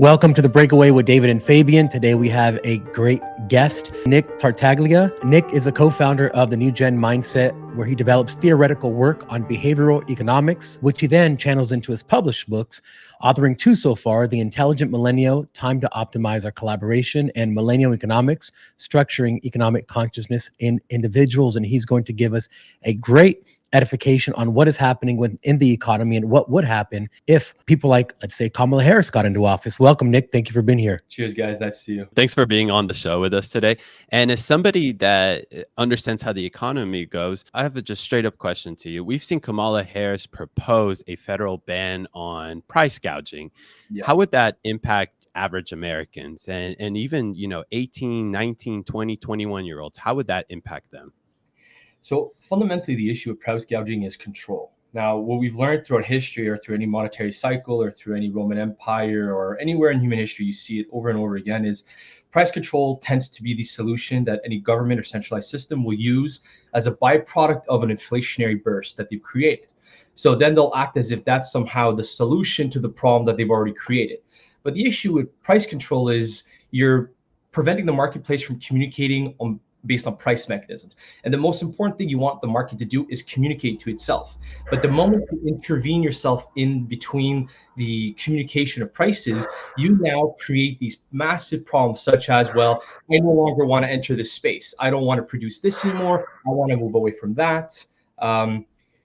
Welcome to The Breakaway with David and Fabian. Today we have a great guest, Nick Tartaglia. Nick is a co-founder of the NewGen Mindset, where he develops theoretical work on behavioral economics, which he then channels into his published books, authoring two so far: The Intelligent Millennial, Time to Optimize Our Collaboration, and Millennial Economics, Structuring Economic Consciousness in Individuals. And he's going to give us a great edification on what is happening within the economy and what would happen if people like, let's say, Kamala Harris got into office. Welcome, Nick. Thank you for being here. Cheers, guys. Nice to see you. Thanks for being on the show with us today. And as somebody that understands how the economy goes, I have a just straight up question to you. We've seen Kamala Harris propose a federal ban on price gouging. Yeah. How would that impact average Americans and even, 18, 19, 20, 21-year-olds? How would that impact them? So fundamentally, the issue of price gouging is control. Now, what we've learned throughout history, or through any monetary cycle, or through any Roman Empire, or anywhere in human history, you see it over and over again, is price control tends to be the solution that any government or centralized system will use as a byproduct of an inflationary burst that they've created. So then they'll act as if that's somehow the solution to the problem that they've already created. But the issue with price control is you're preventing the marketplace from communicating based on price mechanisms. And the most important thing you want the market to do is communicate to itself. But the moment you intervene yourself in between the communication of prices, you now create these massive problems, such as, well, I no longer want to enter this space. I don't want to produce this anymore. I want to move away from that.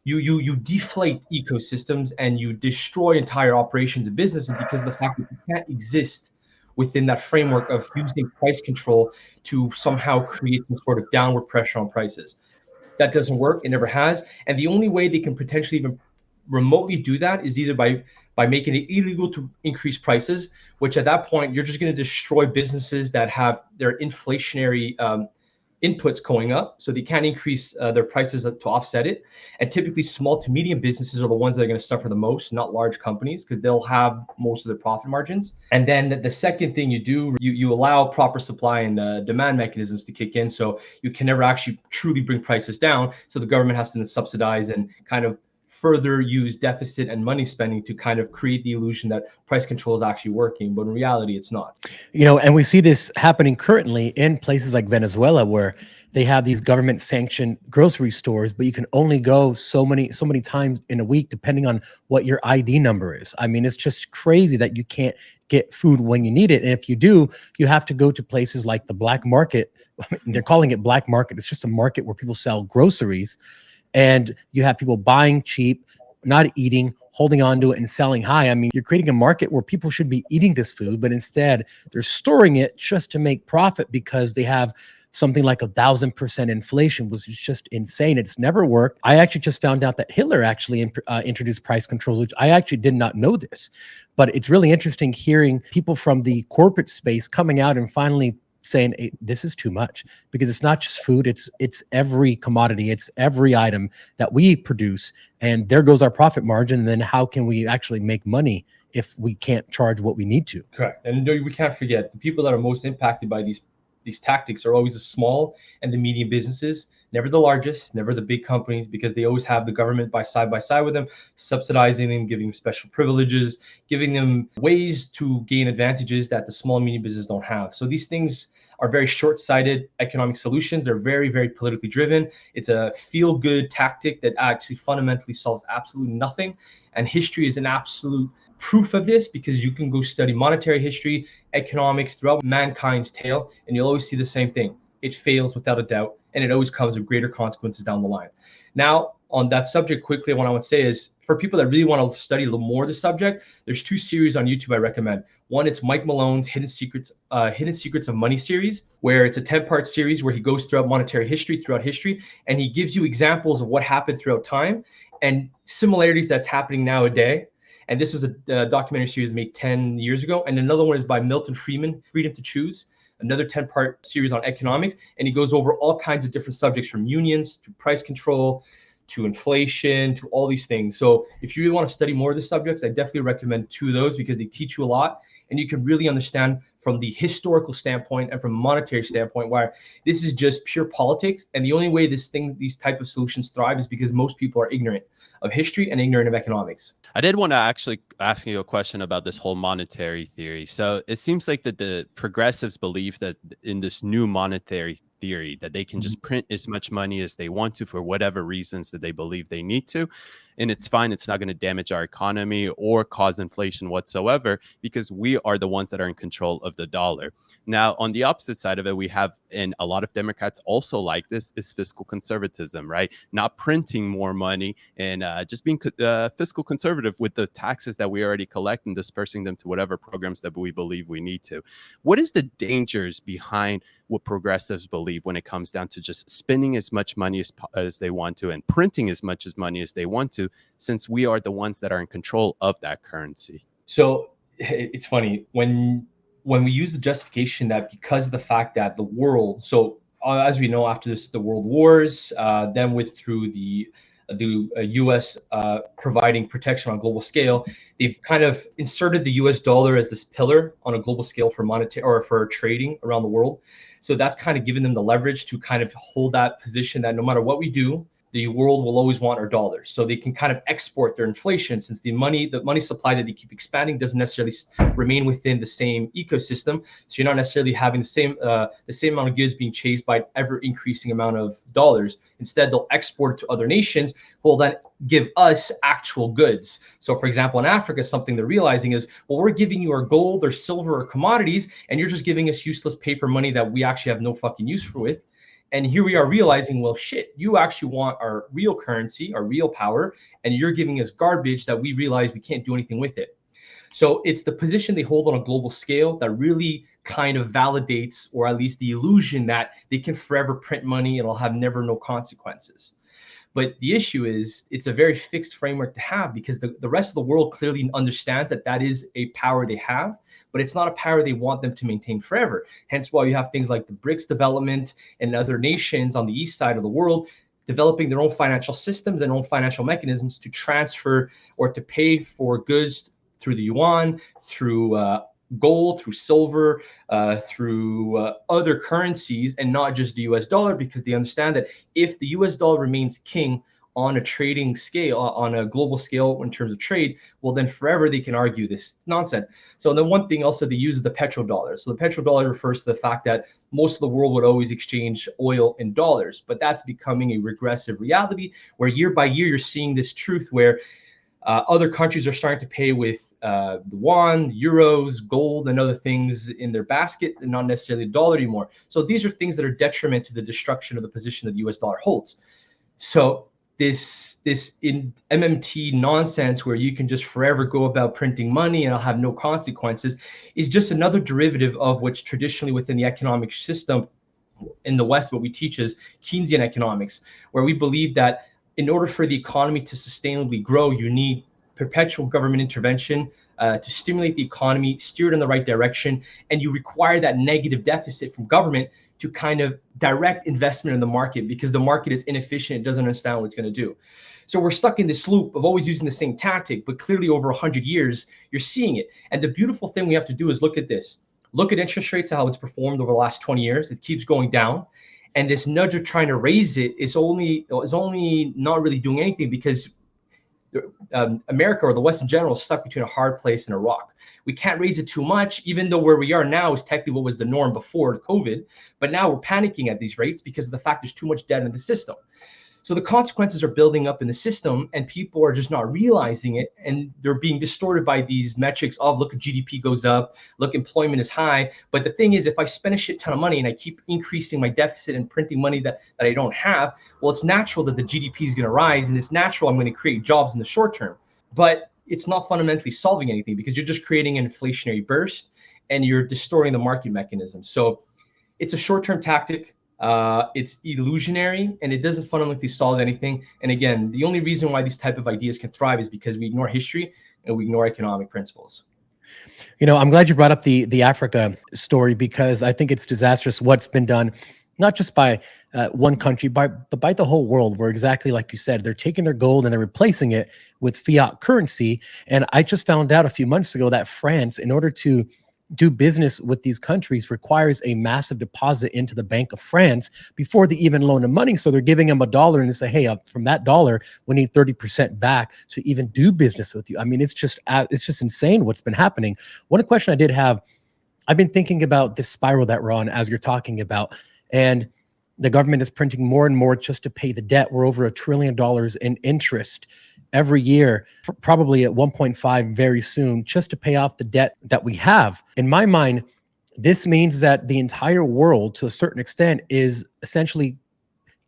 You deflate ecosystems and you destroy entire operations and businesses because of the fact that you can't exist within that framework of using price control to somehow create some sort of downward pressure on prices. That doesn't work. It never has. And the only way they can potentially even remotely do that is either by making it illegal to increase prices, which at that point, you're just going to destroy businesses that have their inflationary inputs going up, so they can't increase their prices to offset it. And typically small to medium businesses are the ones that are going to suffer the most, not large companies, because they'll have most of their profit margins. And then the second thing you do, you allow proper supply and demand mechanisms to kick in, so you can never actually truly bring prices down. So the government has to then subsidize and kind of further use deficit and money spending to kind of create the illusion that price control is actually working, but in reality, it's not. And we see this happening currently in places like Venezuela, where they have these government-sanctioned grocery stores, but you can only go so many times in a week, depending on what your ID number is. I mean, it's just crazy that you can't get food when you need it. And if you do, you have to go to places like the black market. They're calling it black market. It's just a market where people sell groceries. And you have people buying cheap, not eating, holding on to it and selling high. I mean, you're creating a market where people should be eating this food, but instead they're storing it just to make profit because they have something like 1,000% inflation, which is just insane. It's never worked. I actually just found out that Hitler actually introduced price controls, which I actually did not know this. But it's really interesting hearing people from the corporate space coming out and finally saying, hey, this is too much, because it's not just food, it's every commodity, it's every item that we produce, and there goes our profit margin. And then how can we actually make money if we can't charge what we need to? Correct. And we can't forget, the people that are most impacted by these tactics are always the small and the medium businesses, never the largest, never the big companies, because they always have the government side by side with them, subsidizing them, giving them special privileges, giving them ways to gain advantages that the small and medium business don't have. So these things are very short-sighted economic solutions. They're very, very politically driven. It's a feel-good tactic that actually fundamentally solves absolutely nothing. And history is an absolute proof of this, because you can go study monetary history, economics throughout mankind's tale, and you'll always see the same thing. It fails without a doubt, and it always comes with greater consequences down the line. Now, on that subject, quickly, what I would say is, for people that really want to study a little more of the subject, there's two series on YouTube I recommend. One, it's Mike Malone's Hidden Secrets of Money series, where it's a 10-part series where he goes throughout monetary history, and he gives you examples of what happened throughout time and similarities that's happening nowadays. And this was a documentary series made 10 years ago. And another one is by Milton Friedman, Freedom to Choose, another 10-part series on economics. And he goes over all kinds of different subjects, from unions to price control to inflation to all these things. So if you really want to study more of the subjects, I definitely recommend two of those, because they teach you a lot and you can really understand from the historical standpoint and from a monetary standpoint, where this is just pure politics. And the only way these type of solutions thrive is because most people are ignorant of history and ignorant of economics. I did want to actually ask you a question about this whole monetary theory. So it seems like that the progressives believe that in this new monetary theory that they can just print as much money as they want to for whatever reasons that they believe they need to. And it's fine. It's not going to damage our economy or cause inflation whatsoever because we are the ones that are in control of the dollar. Now, on the opposite side of it, we have, and a lot of Democrats also like this, is fiscal conservatism, right? Not printing more money and just being fiscal conservative with the taxes that we already collect and dispersing them to whatever programs that we believe we need to. What is the dangers behind what progressives believe when it comes down to just spending as much money as they want to and printing as much money as they want to, since we are the ones that are in control of that currency? So it's funny when we use the justification that because of the fact that the world, so as we know, after this, the world wars, then through the U.S. Providing protection on a global scale, they've kind of inserted the U.S. dollar as this pillar on a global scale for monetary or for trading around the world. So that's kind of given them the leverage to kind of hold that position that no matter what we do, the world will always want our dollars. So they can kind of export their inflation, since the money supply that they keep expanding doesn't necessarily remain within the same ecosystem. So you're not necessarily having the same amount of goods being chased by an ever increasing amount of dollars. Instead, they'll export it to other nations who will then give us actual goods. So for example, in Africa, something they're realizing is, well, we're giving you our gold or silver or commodities, and you're just giving us useless paper money that we actually have no fucking use for with. And here we are realizing, well, shit, you actually want our real currency, our real power, and you're giving us garbage that we realize we can't do anything with it. So it's the position they hold on a global scale that really kind of validates, or at least the illusion that they can forever print money and it'll have no consequences. But the issue is it's a very fixed framework to have, because the rest of the world clearly understands that that is a power they have, but it's not a power they want them to maintain forever. Hence why you have things like the BRICS development and other nations on the east side of the world developing their own financial systems and own financial mechanisms to transfer or to pay for goods through the yuan, through gold, through silver, through other currencies, and not just the US dollar, because they understand that if the US dollar remains king on a trading scale, on a global scale in terms of trade, well, then forever they can argue this nonsense. So the one thing also they use is the petrodollar. So the petrodollar refers to the fact that most of the world would always exchange oil in dollars, but that's becoming a regressive reality where year by year you're seeing this truth where other countries are starting to pay with the yuan, euros, gold, and other things in their basket, and not necessarily the dollar anymore. So these are things that are detriment to the destruction of the position that the US dollar holds. So this in MMT nonsense where you can just forever go about printing money and it'll have no consequences is just another derivative of which traditionally within the economic system in the West, what we teach is Keynesian economics, where we believe that in order for the economy to sustainably grow, you need perpetual government intervention to stimulate the economy, steer it in the right direction, and you require that negative deficit from government to kind of direct investment in the market, because the market is inefficient, it doesn't understand what it's going to do. So we're stuck in this loop of always using the same tactic, but clearly over 100 years, you're seeing it. And the beautiful thing we have to do is look at this. Look at interest rates, how it's performed over the last 20 years. It keeps going down. And this nudge of trying to raise it is only not really doing anything, because America or the West in general is stuck between a hard place and a rock. We can't raise it too much, even though where we are now is technically what was the norm before COVID. But now we're panicking at these rates because of the fact there's too much debt in the system. So the consequences are building up in the system, and people are just not realizing it, and they're being distorted by these metrics of, look, GDP goes up, look, employment is high. But the thing is, if I spend a shit ton of money and I keep increasing my deficit and printing money that I don't have, well, it's natural that the GDP is going to rise, and it's natural I'm going to create jobs in the short term. But it's not fundamentally solving anything, because you're just creating an inflationary burst and you're distorting the market mechanism. So it's a short-term tactic. It's illusionary, and it doesn't fundamentally solve anything. And again, the only reason why these type of ideas can thrive is because we ignore history and we ignore economic principles. You know, I'm glad you brought up the Africa story, because I think it's disastrous what's been done, not just by one country, but by the whole world, where exactly like you said, they're taking their gold and they're replacing it with fiat currency. And I just found out a few months ago that France, in order to do business with these countries requires a massive deposit into the Bank of France before they even loan them money. So they're giving them $1 and they say, hey, from that dollar, we need 30% back to even do business with you. I mean, it's just insane what's been happening. One question I did have, I've been thinking about this spiral that we're on as you're talking about, and the government is printing more and more just to pay the debt. We're over $1 trillion in interest every year, probably at 1.5 very soon, just to pay off the debt that we have. In my mind, this means that the entire world, to a certain extent, is essentially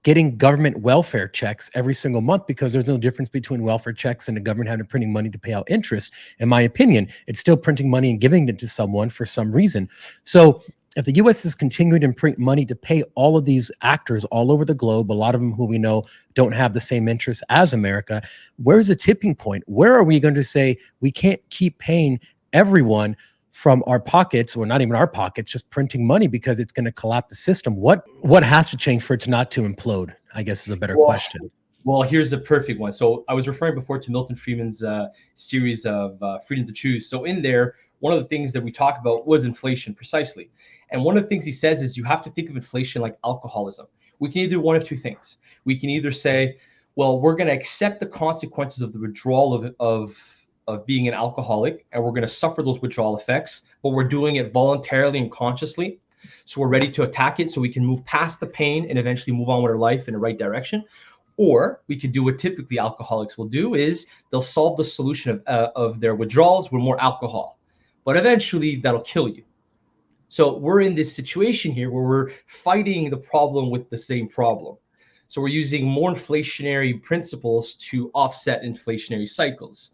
getting government welfare checks every single month, because there's no difference between welfare checks and the government having to printing money to pay out interest. In my opinion, it's still printing money and giving it to someone for some reason. So if the US is continuing to print money to pay all of these actors all over the globe, a lot of them who we know don't have the same interests as America, where's the tipping point? Where are we going to say we can't keep paying everyone from our pockets, or not even our pockets, just printing money, because it's going to collapse the system? What has to change for it not to implode, I guess, is a better question. Well, here's the perfect one. So I was referring before to Milton Friedman's series of Freedom to Choose. So in there, one of the things that we talk about was inflation, precisely. And one of the things he says is you have to think of inflation like alcoholism. We can either do one of two things. We can either say, well, we're going to accept the consequences of the withdrawal of being an alcoholic, and we're going to suffer those withdrawal effects, but we're doing it voluntarily and consciously. So we're ready to attack it so we can move past the pain and eventually move on with our life in the right direction. Or we could do what typically alcoholics will do, is they'll solve the solution of their withdrawals with more alcohol, but eventually that'll kill you. So we're in this situation here where we're fighting the problem with the same problem. So we're using more inflationary principles to offset inflationary cycles.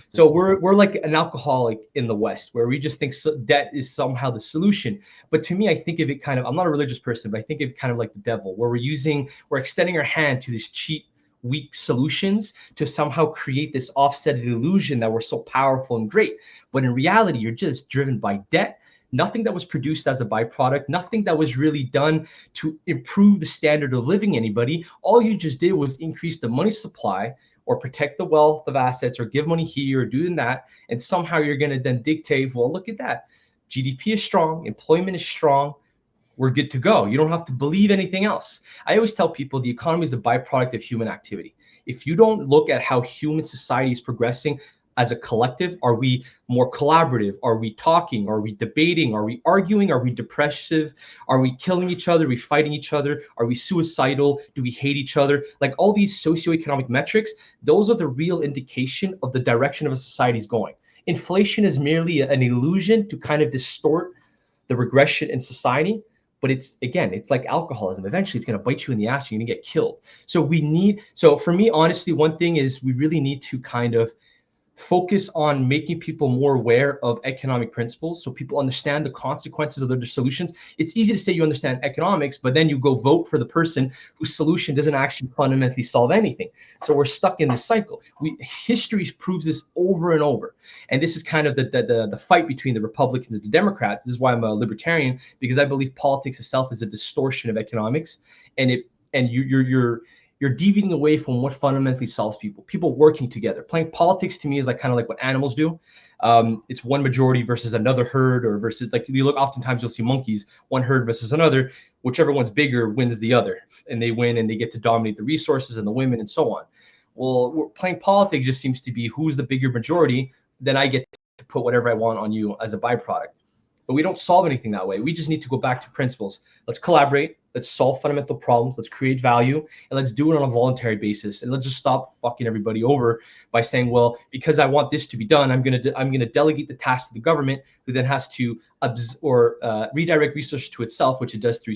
So we're like an alcoholic in the West, where we just think debt is somehow the solution. But to me, I think of it kind of, I'm not a religious person, but I think of it kind of like the devil, where we're extending our hand to these cheap, weak solutions to somehow create this offsetted illusion that we're so powerful and great. But in reality, you're just driven by debt. Nothing that was produced as a byproduct, nothing that was really done to improve the standard of living anybody. All you just did was increase the money supply, or protect the wealth of assets, or give money here or doing that. And somehow you're going to then dictate, well, look at that. GDP is strong, employment is strong, we're good to go. You don't have to believe anything else. I always tell people the economy is a byproduct of human activity. If you don't look at how human society is progressing as a collective, are we more collaborative? Are we talking? Are we debating? Are we arguing? Are we depressive? Are we killing each other? Are we fighting each other? Are we suicidal? Do we hate each other? Like all these socioeconomic metrics, those are the real indication of the direction of a society is going. Inflation is merely an illusion to kind of distort the regression in society. But it's like alcoholism. Eventually, it's going to bite you in the ass. You're going to get killed. So for me, honestly, one thing is we really need to kind of focus on making people more aware of economic principles, so people understand the consequences of their solutions. It's easy to say you understand economics, but then you go vote for the person whose solution doesn't actually fundamentally solve anything. So we're stuck in this cycle. History proves this over and over. And this is kind of the fight between the Republicans and the Democrats. This is why I'm a libertarian, because I believe politics itself is a distortion of economics, and you're deviating away from what fundamentally solves people working together. Playing politics to me is like kind of like what animals do. It's one majority versus another herd, or versus, like, you look, oftentimes you'll see monkeys, one herd versus another. Whichever one's bigger wins the other, and they win and they get to dominate the resources and the women and so on. Well, playing politics just seems to be who's the bigger majority, then I get to put whatever I want on you as a byproduct. But we don't solve anything that way. We just need to go back to principles. Let's collaborate. Let's solve fundamental problems. Let's create value, and let's do it on a voluntary basis. And let's just stop fucking everybody over by saying, well, because I want this to be done, I'm gonna delegate the task to the government, who then has to redirect resources to itself, which it does through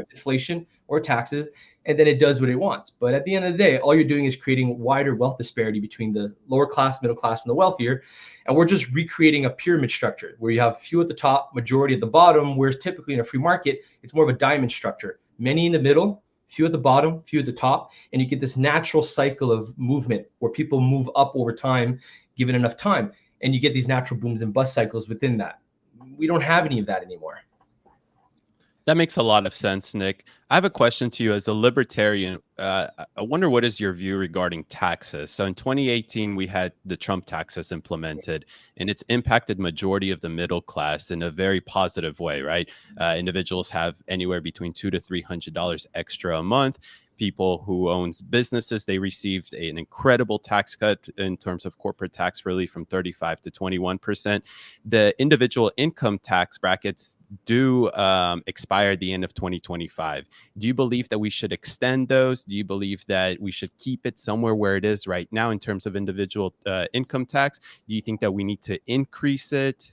inflation or taxes, and then it does what it wants. But at the end of the day, all you're doing is creating wider wealth disparity between the lower class, middle class, and the wealthier. And we're just recreating a pyramid structure where you have few at the top, majority at the bottom, whereas typically in a free market, it's more of a diamond structure. Many in the middle, few at the bottom, few at the top, and you get this natural cycle of movement where people move up over time, given enough time, and you get these natural booms and bust cycles within that. We don't have any of that anymore. That makes a lot of sense, Nick. I have a question to you as a libertarian. I wonder what is your view regarding taxes? So in 2018, we had the Trump taxes implemented, and it's impacted majority of the middle class in a very positive way, right? Individuals have anywhere between $200 to $300 extra a month. People who owns businesses, they received an incredible tax cut in terms of corporate tax relief from 35 to 21%. The individual income tax brackets do expire at the end of 2025. Do you believe that we should extend those? Do you believe that we should keep it somewhere where it is right now in terms of individual income tax? Do you think that we need to increase it?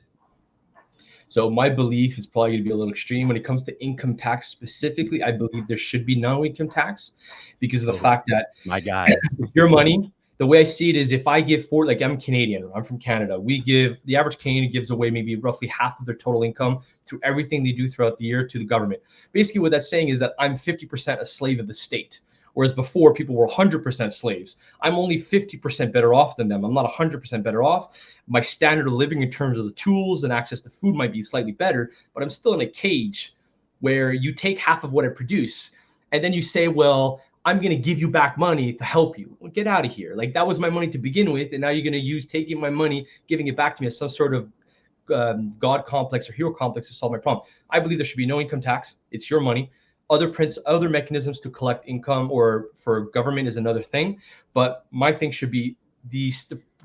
So my belief is probably going to be a little extreme when it comes to income tax specifically. I believe there should be no income tax because of the Oh, fact that my guy. it's your money. The way I see it is if I give for, like, I'm Canadian, I'm from Canada. The average Canadian gives away maybe roughly half of their total income through everything they do throughout the year to the government. Basically what that's saying is that I'm 50% a slave of the state. Whereas before people were 100% slaves. I'm only 50% better off than them. I'm not 100% better off. My standard of living in terms of the tools and access to food might be slightly better, but I'm still in a cage where you take half of what I produce and then you say, well, I'm going to give you back money to help you. Well, get out of here. Like, that was my money to begin with. And now you're going to use taking my money, giving it back to me as some sort of God complex or hero complex to solve my problem. I believe there should be no income tax. It's your money. Other mechanisms to collect income or for government is another thing. But my thing should be the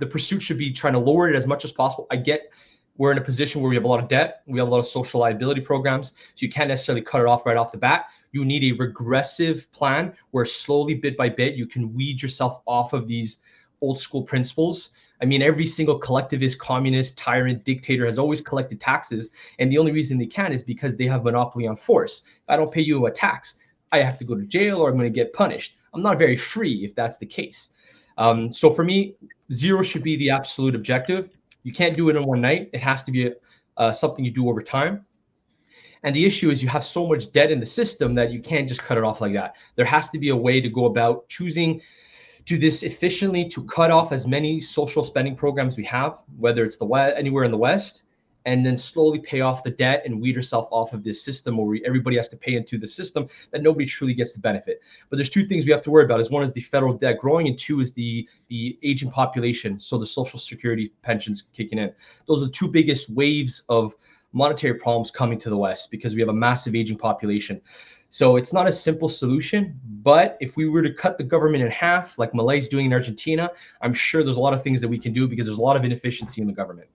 pursuit should be trying to lower it as much as possible. I get we're in a position where we have a lot of debt. We have a lot of social liability programs. So you can't necessarily cut it off right off the bat. You need a regressive plan where slowly, bit by bit, you can weed yourself off of these old school principles. I mean, every single collectivist, communist, tyrant, dictator has always collected taxes. And the only reason they can is because they have monopoly on force. If I don't pay you a tax, I have to go to jail or I'm going to get punished. I'm not very free if that's the case. So for me, zero should be the absolute objective. You can't do it in one night. It has to be something you do over time. And the issue is you have so much debt in the system that you can't just cut it off like that. There has to be a way to go about choosing to this efficiently to cut off as many social spending programs we have, whether it's anywhere in the West, and then slowly pay off the debt and weed yourself off of this system where everybody has to pay into the system that nobody truly gets the benefit. But there's two things we have to worry about. Is one is the federal debt growing, and two is the aging population. So the social security pensions kicking in. Those are the two biggest waves of monetary problems coming to the West because we have a massive aging population. So it's not a simple solution, but if we were to cut the government in half, like Malay's doing in Argentina, I'm sure there's a lot of things that we can do because there's a lot of inefficiency in the government.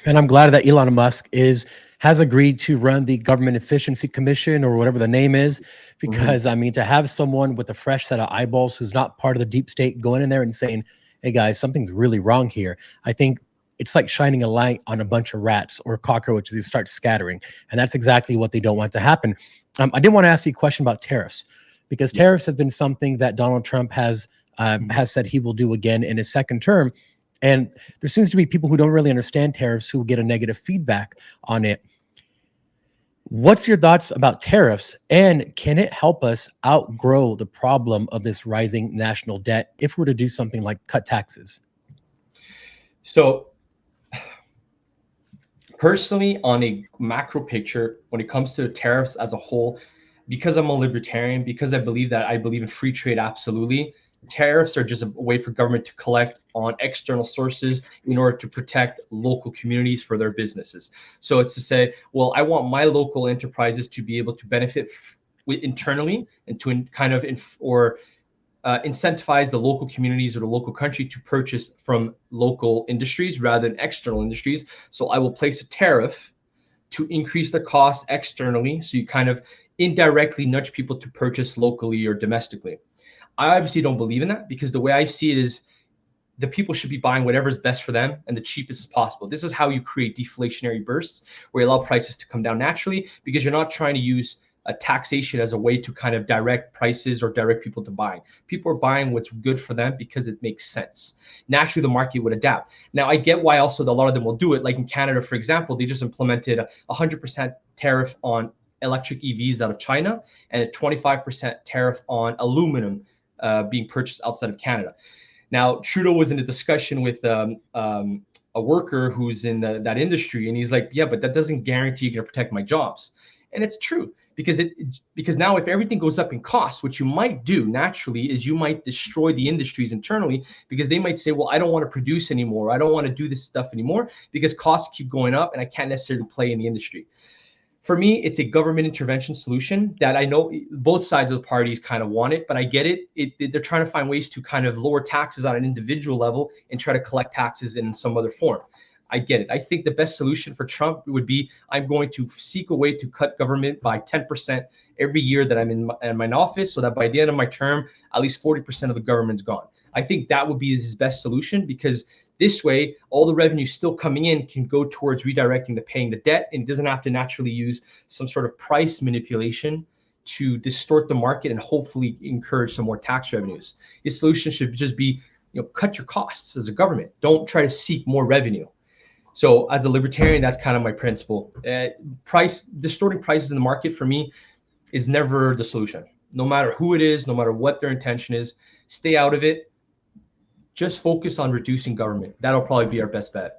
And I'm glad that Elon Musk has agreed to run the Government Efficiency Commission or whatever the name is, because I mean, to have someone with a fresh set of eyeballs who's not part of the deep state going in there and saying, hey guys, something's really wrong here. I think it's like shining a light on a bunch of rats or cockroaches who start scattering. And that's exactly what they don't want to happen. I did want to ask you a question about tariffs, because tariffs have been something that Donald Trump has said he will do again in his second term. And there seems to be people who don't really understand tariffs who get a negative feedback on it. What's your thoughts about tariffs, and can it help us outgrow the problem of this rising national debt if we're to do something like cut taxes? So personally, on a macro picture, when it comes to tariffs as a whole, because I'm a libertarian, because I believe in free trade, absolutely. Tariffs are just a way for government to collect on external sources in order to protect local communities for their businesses. So it's to say, well, I want my local enterprises to be able to benefit internally and to incentivize the local communities or the local country to purchase from local industries rather than external industries. So I will place a tariff to increase the cost externally. So you kind of indirectly nudge people to purchase locally or domestically. I obviously don't believe in that, because the way I see it is the people should be buying whatever is best for them and the cheapest as possible. This is how you create deflationary bursts where you allow prices to come down naturally, because you're not trying to use a taxation as a way to kind of direct prices or direct people to buying. People are buying what's good for them because it makes sense. Naturally, the market would adapt. Now, I get why also a lot of them will do it. Like in Canada, for example, they just implemented a 100% tariff on electric EVs out of China and a 25% tariff on aluminum being purchased outside of Canada. Now, Trudeau was in a discussion with a worker who's in that industry, and he's like, yeah, but that doesn't guarantee you're going to protect my jobs. And it's true because now if everything goes up in cost, what you might do naturally is you might destroy the industries internally, because they might say, well, I don't want to produce anymore. I don't want to do this stuff anymore because costs keep going up and I can't necessarily play in the industry. For me, it's a government intervention solution that I know both sides of the parties kind of want it, but I get it. They're trying to find ways to kind of lower taxes on an individual level and try to collect taxes in some other form. I get it. I think the best solution for Trump would be, I'm going to seek a way to cut government by 10% every year that I'm in my office, so that by the end of my term, at least 40% of the government's gone. I think that would be his best solution, because this way, all the revenue still coming in can go towards redirecting the paying the debt, and it doesn't have to naturally use some sort of price manipulation to distort the market and hopefully encourage some more tax revenues. His solution should just be, cut your costs as a government. Don't try to seek more revenue. So as a libertarian, that's kind of my principle. Distorting prices in the market for me is never the solution. No matter who it is, no matter what their intention is, stay out of it. Just focus on reducing government. That'll probably be our best bet.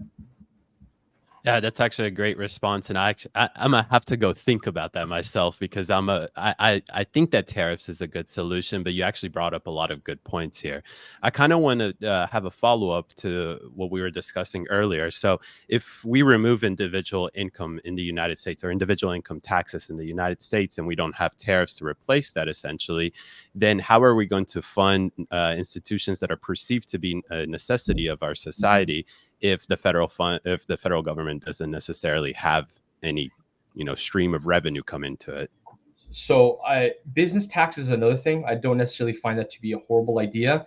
Yeah, that's actually a great response, and I'm gonna have to go think about that myself, because I think that tariffs is a good solution, but you actually brought up a lot of good points here. I kind of want to have a follow up to what we were discussing earlier. So if we remove individual income in the United States, or individual income taxes in the United States, and we don't have tariffs to replace that, essentially, then how are we going to fund institutions that are perceived to be a necessity of our society, if the federal government doesn't necessarily have any, stream of revenue come into it? So business tax is another thing. I don't necessarily find that to be a horrible idea,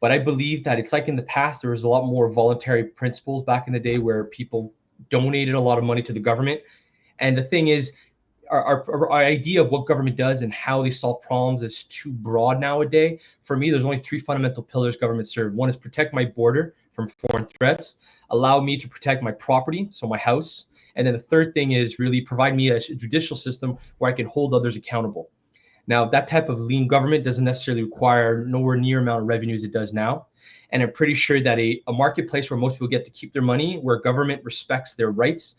but I believe that it's like in the past, there was a lot more voluntary principles back in the day where people donated a lot of money to the government. And the thing is, our idea of what government does and how they solve problems is too broad nowadays. For me, there's only three fundamental pillars government serve. One is protect my border from foreign threats, allow me to protect my property, so my house. And then the third thing is really provide me a judicial system where I can hold others accountable. Now, that type of lean government doesn't necessarily require nowhere near amount of revenue as it does now. And I'm pretty sure that a marketplace where most people get to keep their money, where government respects their rights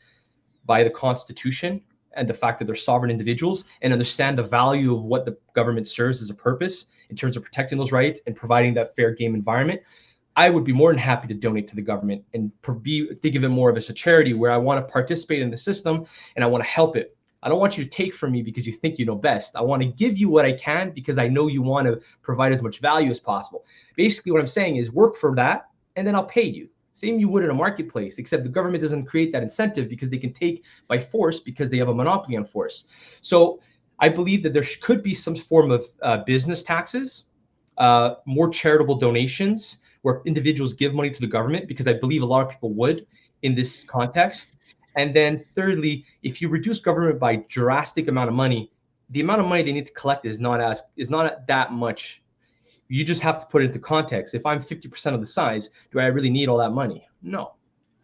by the Constitution and the fact that they're sovereign individuals, and understand the value of what the government serves as a purpose in terms of protecting those rights and providing that fair game environment, I would be more than happy to donate to the government and think of it more of as a charity, where I want to participate in the system and I want to help it. I don't want you to take from me because you think you know best. I want to give you what I can because I know you want to provide as much value as possible. Basically, what I'm saying is work for that, and then I'll pay you. Same you would in a marketplace, except the government doesn't create that incentive because they can take by force because they have a monopoly on force. So I believe that there could be some form of business taxes, more charitable donations, where individuals give money to the government, because I believe a lot of people would in this context. And then thirdly, if you reduce government by drastic amount of money, the amount of money they need to collect is not that much. You just have to put it into context. If I'm 50% of the size, do I really need all that money? No.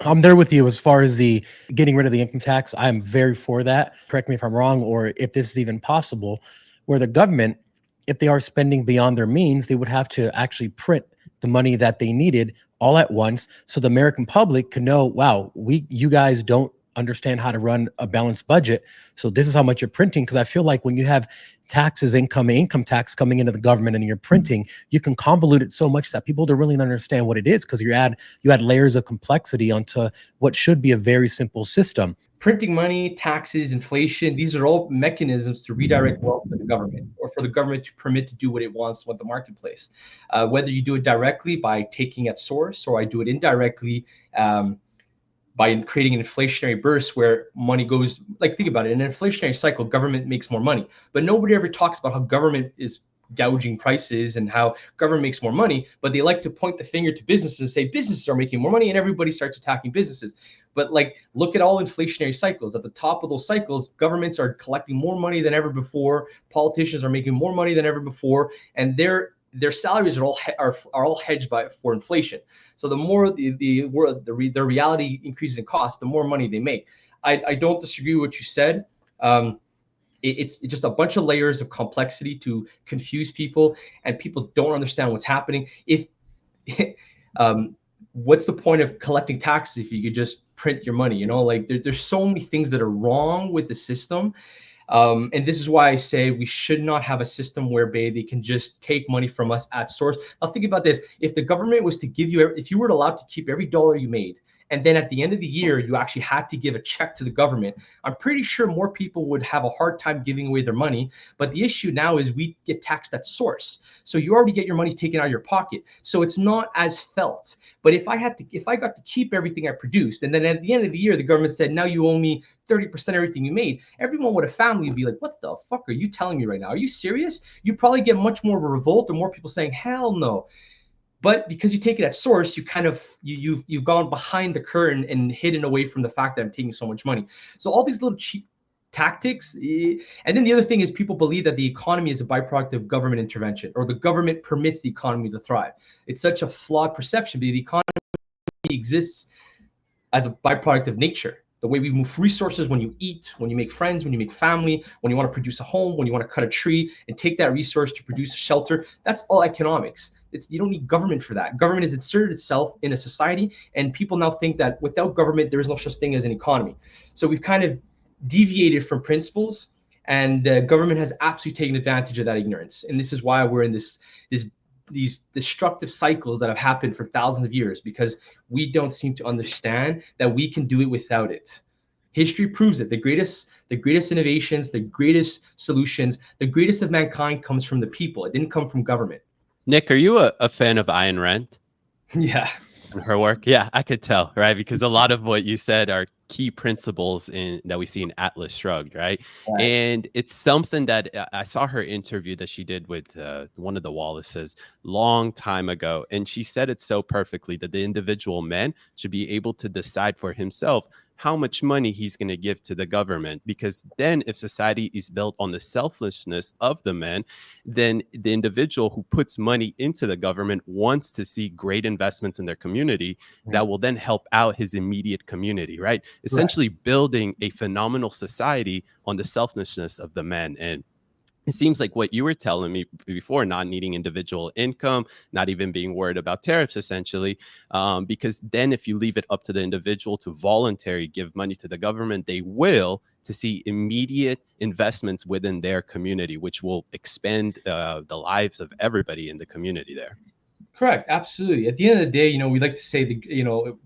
I'm there with you as far as the getting rid of the income tax. I'm very for that. Correct me if I'm wrong, or if this is even possible, where the government, if they are spending beyond their means, they would have to actually print the money that they needed all at once, so the American public could know, wow, you guys don't understand how to run a balanced budget, so this is how much you're printing. Because I feel like when you have taxes, income tax coming into the government, and you're printing, you can convolute it so much that people don't really understand what it is, because you add layers of complexity onto what should be a very simple system. Printing money, taxes, inflation, these are all mechanisms to redirect wealth to the government, or for the government to permit to do what it wants with the marketplace. Whether you do it directly by taking at source, or I do it indirectly by creating an inflationary burst where money goes, like, think about it, in an inflationary cycle, government makes more money, but nobody ever talks about how government is gouging prices and how government makes more money, but they like to point the finger to businesses and say businesses are making more money, and everybody starts attacking businesses. But look at all inflationary cycles. At the top of those cycles, governments are collecting more money than ever before. Politicians are making more money than ever before, and their salaries are all hedged for inflation. So the more the reality increases in cost, the more money they make. I don't disagree with what you said. It's just a bunch of layers of complexity to confuse people, and people don't understand what's happening. If what's the point of collecting taxes if you could just print your money? There's so many things that are wrong with the system. And this is why I say we should not have a system whereby they can just take money from us at source. Now think about this. If the government was to give you, if you were allowed to keep every dollar you made, and then at the end of the year, you actually had to give a check to the government, I'm pretty sure more people would have a hard time giving away their money. But the issue now is we get taxed at source. So you already get your money taken out of your pocket. So it's not as felt. But if I got to keep everything I produced, and then at the end of the year, the government said, now you owe me 30% of everything you made, everyone with a family would be like, what the fuck are you telling me right now? Are you serious? You probably get much more of a revolt or more people saying, hell no. But because you take it at source, you kind of you've gone behind the curtain and hidden away from the fact that I'm taking so much money. So all these little cheap tactics. And then the other thing is people believe that the economy is a byproduct of government intervention, or the government permits the economy to thrive. It's such a flawed perception because the economy exists as a byproduct of nature. The way we move resources, when you eat, when you make friends, when you make family, when you want to produce a home, when you want to cut a tree and take that resource to produce a shelter, that's all economics. You don't need government for that. Government has inserted itself in a society, and people now think that without government, there is no such thing as an economy. So we've kind of deviated from principles, and the government has absolutely taken advantage of that ignorance. And this is why we're in these destructive cycles that have happened for thousands of years, because we don't seem to understand that we can do it without it. History proves it. The greatest innovations, the greatest solutions, the greatest of mankind comes from the people. It didn't come from government. Nick, are you a fan of Ayn Rand? Yeah. And her work? Yeah, I could tell, right? Because a lot of what you said are key principles that we see in Atlas Shrugged, right? And it's something that I saw her interview that she did with one of the Wallaces long time ago. And she said it so perfectly that the individual man should be able to decide for himself how much money he's going to give to the government, because then if society is built on the selflessness of the man, then the individual who puts money into the government wants to see great investments in their community that will then help out his immediate community, right? Essentially building a phenomenal society on the selflessness of the man. And it seems like what you were telling me before, not needing individual income, not even being worried about tariffs, essentially, because then if you leave it up to the individual to voluntarily give money to the government, they will to see immediate investments within their community, which will expand the lives of everybody in the community there. Correct. Absolutely. At the end of the day, we like to say,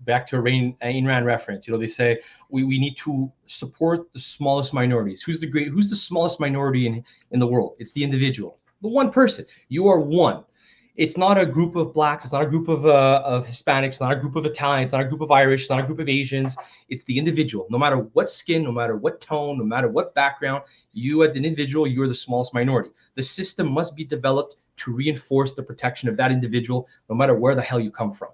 back to a Ayn Rand reference, they say we need to support the smallest minorities. Who's the smallest minority in the world? It's the individual, the one person. You are one. It's not a group of blacks. It's not a group of Hispanics. It's not a group of Italians. It's not a group of Irish. It's not a group of Asians. It's the individual. No matter what skin, no matter what tone, no matter what background, you as an individual, you're the smallest minority. The system must be developed to reinforce the protection of that individual, no matter where the hell you come from.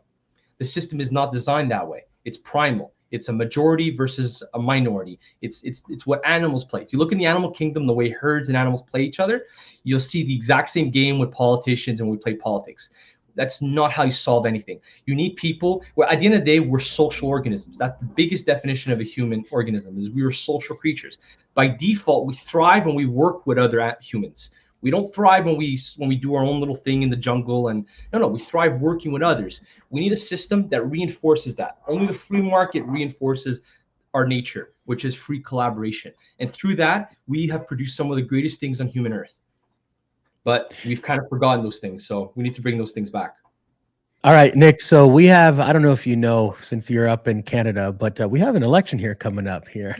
The system is not designed that way. It's primal. It's a majority versus a minority. It's what animals play. If you look in the animal kingdom, the way herds and animals play each other, you'll see the exact same game with politicians and we play politics. That's not how you solve anything. You need people. Well, at the end of the day, we're social organisms. That's the biggest definition of a human organism, is we are social creatures. By default, we thrive when we work with other humans. We don't thrive when we do our own little thing in the jungle. And no, we thrive working with others. We need a system that reinforces that. Only the free market reinforces our nature, which is free collaboration. And through that, we have produced some of the greatest things on human earth. But we've kind of forgotten those things. So we need to bring those things back. All right, Nick. So we have, I don't know if you know, since you're up in Canada, but we have an election here coming up here.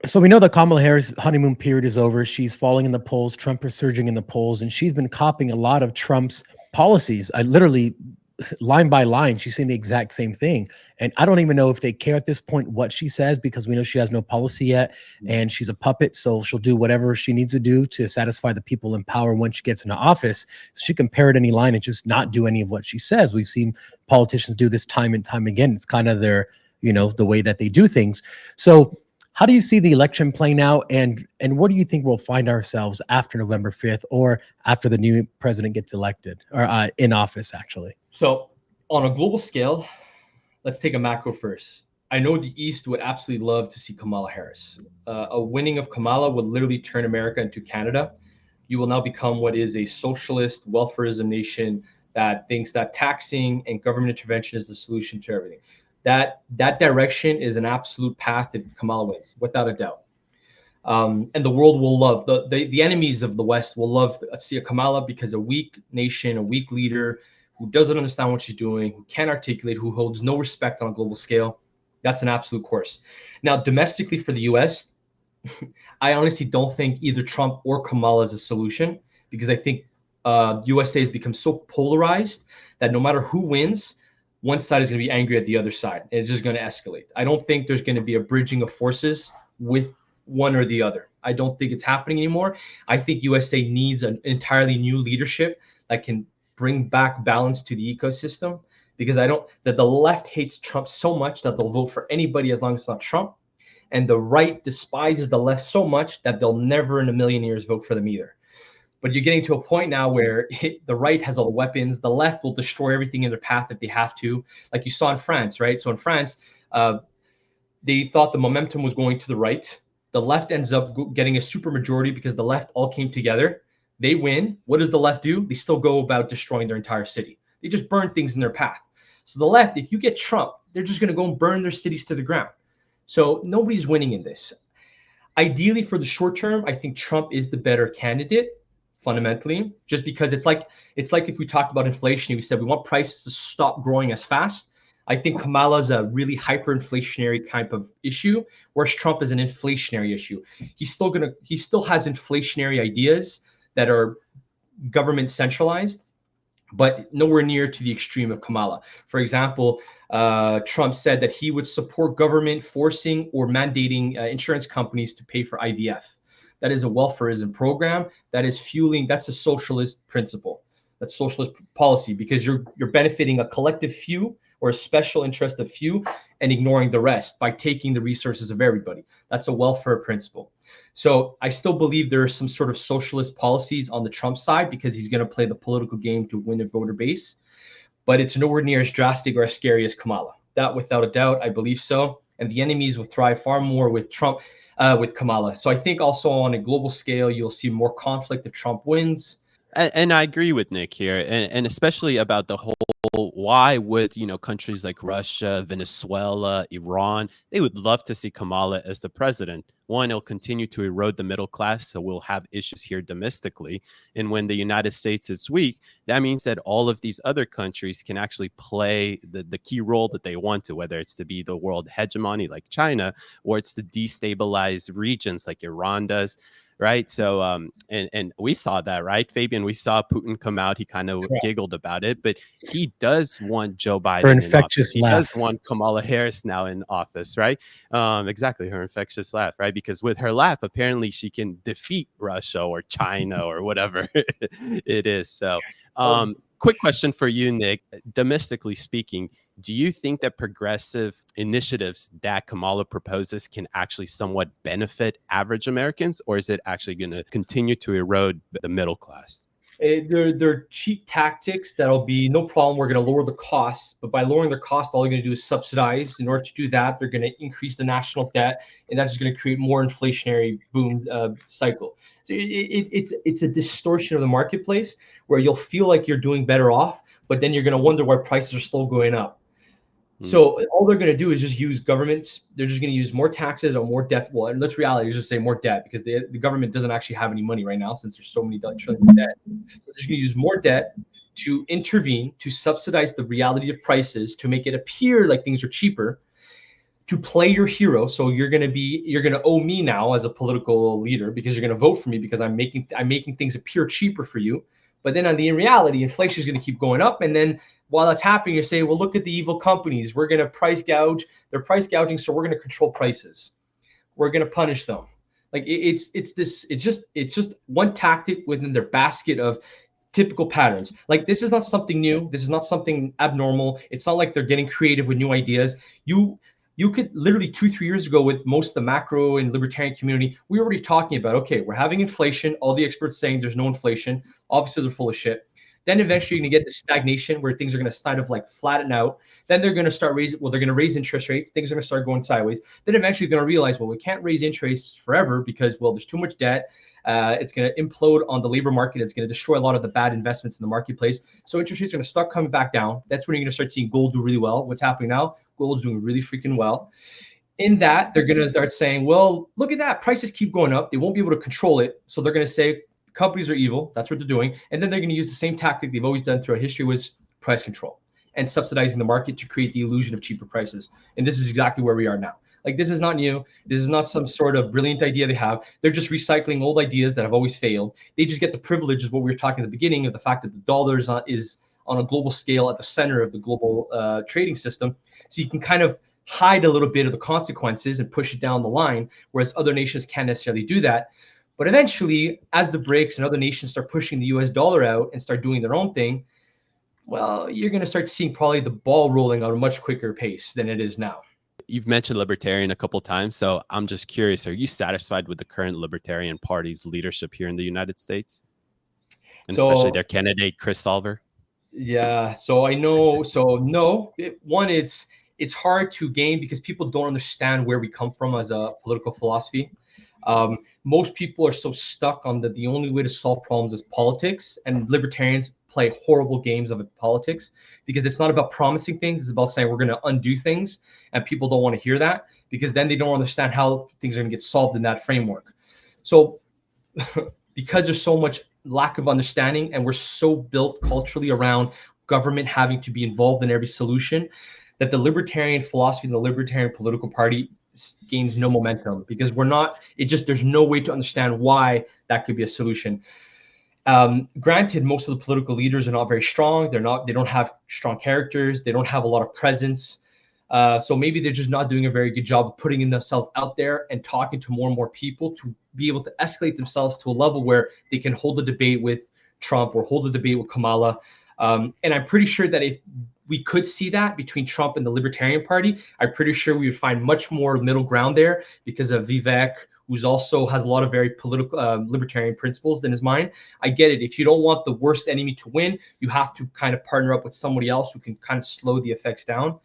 So we know that Kamala Harris' honeymoon period is over. She's falling in the polls. Trump is surging in the polls, and she's been copying a lot of Trump's policies. I literally, line by line, she's saying the exact same thing. And I don't even know if they care at this point what she says, because we know she has no policy yet, and she's a puppet. So she'll do whatever she needs to do to satisfy the people in power when she gets into office. She can parrot any line and just not do any of what she says. We've seen politicians do this time and time again. It's kind of their, the way that they do things. So how do you see the election playing out, and what do you think we'll find ourselves after November 5th, or after the new president gets elected, or in office, actually? So on a global scale, let's take a macro first. I know the East would absolutely love to see Kamala Harris. A winning of Kamala would literally turn America into Canada. You will now become what is a socialist welfareism nation that thinks that taxing and government intervention is the solution to everything. That direction is an absolute path if Kamala wins, without a doubt. And the world will love the enemies of the West will love to see a Kamala, because a weak nation, a weak leader who doesn't understand what she's doing, who can't articulate, who holds no respect on a global scale. That's an absolute course. Now, domestically for the US, I honestly don't think either Trump or Kamala is a solution, because I think USA has become so polarized that no matter who wins, one side is going to be angry at the other side, and it's just going to escalate. I don't think there's going to be a bridging of forces with one or the other. I don't think it's happening anymore. I think USA needs an entirely new leadership that can bring back balance to the ecosystem, because I don't that the left hates Trump so much that they'll vote for anybody as long as it's not Trump. And the right despises the left so much that they'll never in a million years vote for them either. But you're getting to a point now where the right has all the weapons. The left will destroy everything in their path if they have to, like you saw in France, right? So in France, they thought the momentum was going to the right. The left ends up getting a super majority because the left all came together. They win. What does the left do? They still go about destroying their entire city. They just burn things in their path. So the left, if you get Trump, they're just going to go and burn their cities to the ground. So nobody's winning in this. Ideally, for the short term, I think Trump is the better candidate, fundamentally, just because it's like if we talked about inflation, we said we want prices to stop growing as fast. I think Kamala's a really hyperinflationary type of issue, whereas Trump is an inflationary issue. He still has inflationary ideas that are government centralized, but nowhere near to the extreme of Kamala. For example, Trump said that he would support government forcing or mandating insurance companies to pay for IVF. That is a welfareism program. That's a socialist principle. That's socialist policy, because you're benefiting a collective few or a special interest of few and ignoring the rest by taking the resources of everybody. That's a welfare principle. So I still believe there are some sort of socialist policies on the Trump side, because he's going to play the political game to win a voter base, but it's nowhere near as drastic or as scary as Kamala. That, without a doubt, I believe so. And the enemies will thrive far more with Trump, with Kamala. So I think also on a global scale, you'll see more conflict if Trump wins. And I agree with Nick here, and especially about the whole, why would countries like Russia, Venezuela, Iran, they would love to see Kamala as the president. One, it'll continue to erode the middle class, so we'll have issues here domestically. And when the United States is weak, that means that all of these other countries can actually play the key role that they want to, whether it's to be the world hegemony like China, or it's to destabilize regions like Iran does. Right. So and we saw that, right, Fabian? We saw Putin come out. He kind of giggled about it, but he does want Joe Biden. Her infectious in office. laugh. He does want Kamala Harris now in office. Right. Exactly. Her infectious laugh. Right. Because with her laugh, apparently she can defeat Russia or China or whatever it is. So quick question for you, Nick. Domestically speaking, do you think that progressive initiatives that Kamala proposes can actually somewhat benefit average Americans, or is it actually going to continue to erode the middle class? They're cheap tactics that'll be no problem. We're going to lower the costs, but by lowering the cost, all you're going to do is subsidize. In order to do that, they're going to increase the national debt, and that's just going to create more inflationary boom cycle. So it's a distortion of the marketplace where you'll feel like you're doing better off, but then you're going to wonder why prices are still going up. So all they're going to do is just use governments. They're just going to use more taxes or more debt. Well, and let's reality is just say more debt, because the government doesn't actually have any money right now since there's so many trillions of debt. So they're just going to use more debt to intervene, to subsidize the reality of prices, to make it appear like things are cheaper, to play your hero. So you're going to owe me now as a political leader, because you're going to vote for me because I'm making things appear cheaper for you. But then in reality, inflation is going to keep going up, and then while that's happening, you say, well, look at the evil companies. We're going to price gouge. They're price gouging, so we're going to control prices. We're going to punish them. Like it's just one tactic within their basket of typical patterns. Like, this is not something new. This is not something abnormal. It's not like they're getting creative with new ideas. You could literally 2-3 years ago, with most of the macro and libertarian community, we were already talking about, okay, we're having inflation. All the experts saying there's no inflation. Obviously, they're full of shit. Then eventually you're going to get the stagnation where things are going to kind of like flatten out. Then they're going to start they're going to raise interest rates. Things are going to start going sideways. Then eventually they're going to realize, well, we can't raise interest forever because, well, there's too much debt. It's going to implode on the labor market. It's going to destroy a lot of the bad investments in the marketplace. So interest rates are going to start coming back down. That's when you're going to start seeing gold do really well. What's happening now? Gold is doing really freaking well. in that, they're going to start saying, well, look at that. Prices keep going up. They won't be able to control it. So they're going to say companies are evil. That's what they're doing. And then they're going to use the same tactic they've always done throughout history, was price control and subsidizing the market to create the illusion of cheaper prices. And this is exactly where we are now. Like, this is not new. This is not some sort of brilliant idea they have. They're just recycling old ideas that have always failed. They just get the privilege of what we were talking at the beginning of, the fact that the dollar is on a global scale at the center of the global trading system. So you can kind of hide a little bit of the consequences and push it down the line, whereas other nations can't necessarily do that. But eventually, as the BRICS and other nations start pushing the US dollar out and start doing their own thing, well, you're going to start seeing probably the ball rolling at a much quicker pace than it is now. You've mentioned libertarian a couple of times, so I'm just curious, are you satisfied with the current Libertarian Party's leadership here in the United States? And especially their candidate, Chris Solver? Yeah, so I know, so no, it's hard to gain because people don't understand where we come from as a political philosophy. Most people are so stuck on the only way to solve problems is politics, and libertarians play horrible games of politics because it's not about promising things. It's about saying we're going to undo things, and people don't want to hear that because then they don't understand how things are going to get solved in that framework. So because there's so much lack of understanding and we're so built culturally around government having to be involved in every solution, that the libertarian philosophy and the libertarian political party gains no momentum because there's no way to understand why that could be a solution. Granted, most of the political leaders are not very strong. They don't have strong characters. They don't have a lot of presence. So maybe they're just not doing a very good job of putting themselves out there and talking to more and more people to be able to escalate themselves to a level where they can hold a debate with Trump or hold a debate with Kamala. And I'm pretty sure that if we could see that between Trump and the Libertarian Party, I'm pretty sure we would find much more middle ground there because of Vivek, who's also has a lot of very political libertarian principles in his mind. I get it. If you don't want the worst enemy to win, you have to kind of partner up with somebody else who can kind of slow the effects down.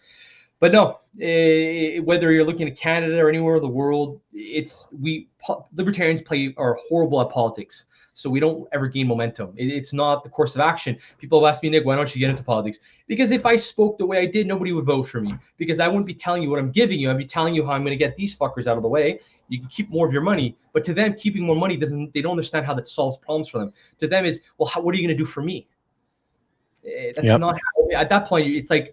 But no, whether you're looking at Canada or anywhere in the world, libertarians are horrible at politics. So we don't ever gain momentum. It's not the course of action. People have asked me, Nick, why don't you get into politics? Because if I spoke the way I did, nobody would vote for me because I wouldn't be telling you what I'm giving you. I'd be telling you how I'm going to get these fuckers out of the way. You can keep more of your money. But to them, keeping more money they don't understand how that solves problems for them. To them, it's, well, what are you going to do for me? That's not how, at that point, it's like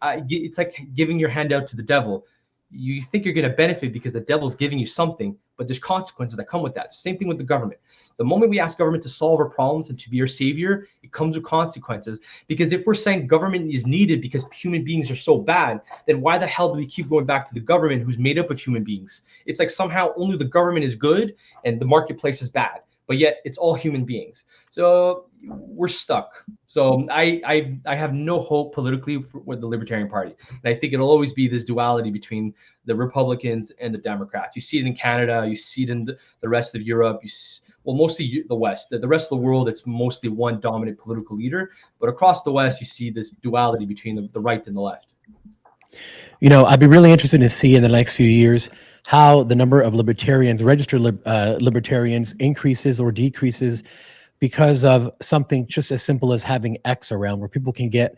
giving your hand out to the devil. You think you're going to benefit because the devil's giving you something, but there's consequences that come with that. Same thing with the government. The moment we ask government to solve our problems and to be our savior, it comes with consequences. Because if we're saying government is needed because human beings are so bad, then why the hell do we keep going back to the government who's made up of human beings? It's like somehow only the government is good and the marketplace is bad, but yet it's all human beings. So we're stuck. So I have no hope politically with the Libertarian Party. And I think it'll always be this duality between the Republicans and the Democrats. You see it in Canada, you see it in the rest of Europe, mostly the West. The rest of the world, it's mostly one dominant political leader. But across the West, you see this duality between the right and the left. You know, I'd be really interested to see in the next few years how the number of libertarians, registered libertarians, increases or decreases because of something just as simple as having X around, where people can get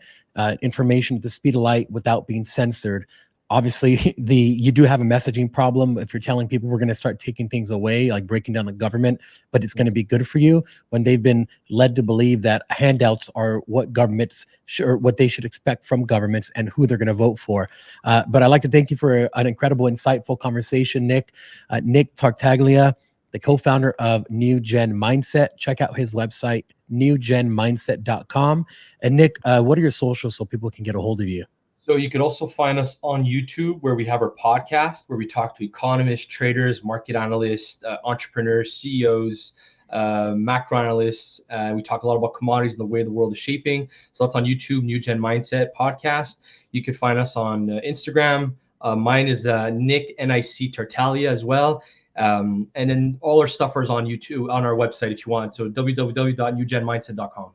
information at the speed of light without being censored. Obviously, you do have a messaging problem if you're telling people we're going to start taking things away, like breaking down the government, but it's going to be good for you, when they've been led to believe that handouts are what what they should expect from governments and who they're going to vote for. But I'd like to thank you for an incredible, insightful conversation, Nick. Nick Tartaglia, the co-founder of NewGen Mindset. Check out his website, newgenmindset.com. And Nick, what are your socials so people can get a hold of you? So you could also find us on YouTube, where we have our podcast, where we talk to economists, traders, market analysts, entrepreneurs, CEOs, macro analysts. We talk a lot about commodities and the way the world is shaping. So that's on YouTube, NewGen Mindset podcast. You can find us on Instagram. Mine is Nick, NIC Tartaglia as well. And then all our stuff is on YouTube, on our website if you want. So www.newgenmindset.com.